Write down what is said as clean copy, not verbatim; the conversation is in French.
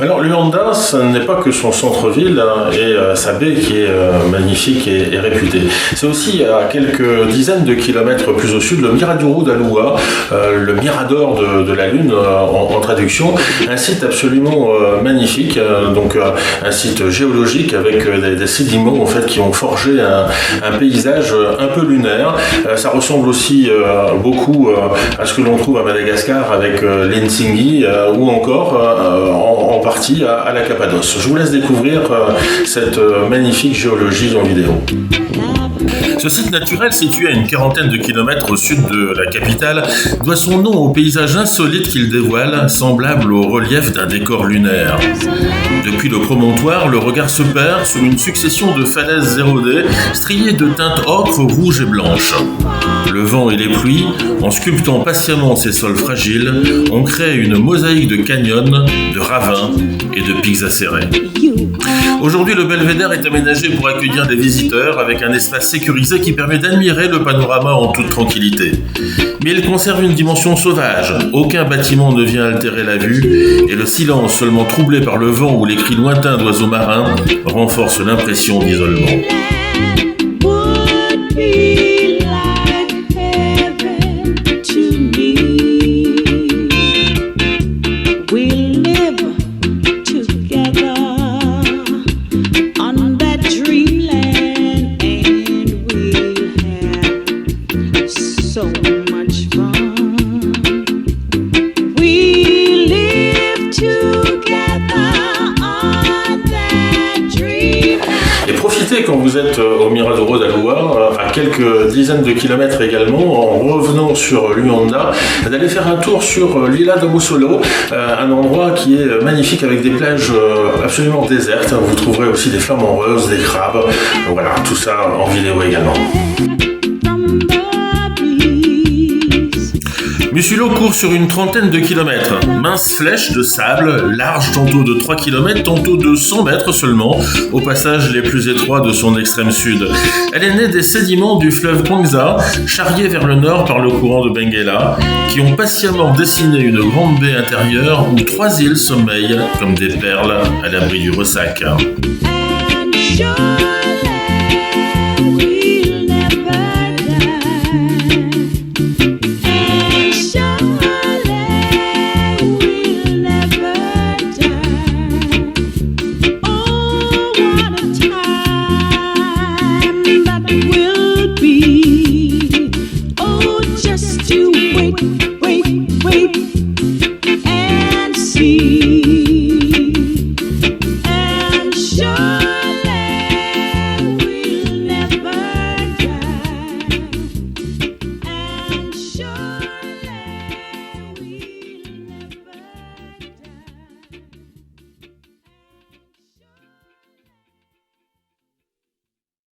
Alors Luanda, ce n'est pas que son centre-ville et sa baie qui est magnifique et réputée. C'est aussi à quelques dizaines de kilomètres plus au sud le Miradoro d'Aloua, le Mirador de la Lune en traduction, un site absolument magnifique, donc un site géologique avec des sédiments en fait qui ont forgé un paysage un peu lunaire. Ça ressemble aussi beaucoup à ce que l'on trouve à Madagascar avec l'Insingi ou encore en partie à la Cappadoce. Je vous laisse découvrir cette magnifique géologie en vidéo. Ce site naturel, situé à une quarantaine de kilomètres au sud de la capitale, doit son nom au paysage insolite qu'il dévoile, semblable au relief d'un décor lunaire. Depuis le promontoire, le regard se perd sous une succession de falaises érodées, striées de teintes ocre, rouges et blanches. Le vent et les pluies, en sculptant patiemment ces sols fragiles, ont créé une mosaïque de canyons, de ravins et de pics acérés. Aujourd'hui, le belvédère est aménagé pour accueillir des visiteurs avec un espace sécurisé qui permet d'admirer le panorama en toute tranquillité. Mais il conserve une dimension sauvage. Aucun bâtiment ne vient altérer la vue et le silence, seulement troublé par le vent ou les cris lointains d'oiseaux marins, renforce l'impression d'isolement. Quand vous êtes au Miradoro d'Aloua, à quelques dizaines de kilomètres également, en revenant sur Luanda, d'aller faire un tour sur l'Ila de Musolo, un endroit qui est magnifique avec des plages absolument désertes. Vous trouverez aussi des flamants roses, des crabes, voilà, tout ça en vidéo également. Musolo court sur une trentaine de kilomètres. Mince flèche de sable, large tantôt de 3 km, tantôt de 100 mètres seulement, au passage les plus étroits de son extrême sud. Elle est née des sédiments du fleuve Kwanza, charriés vers le nord par le courant de Benguela, qui ont patiemment dessiné une grande baie intérieure où 3 îles sommeillent comme des perles à l'abri du ressac.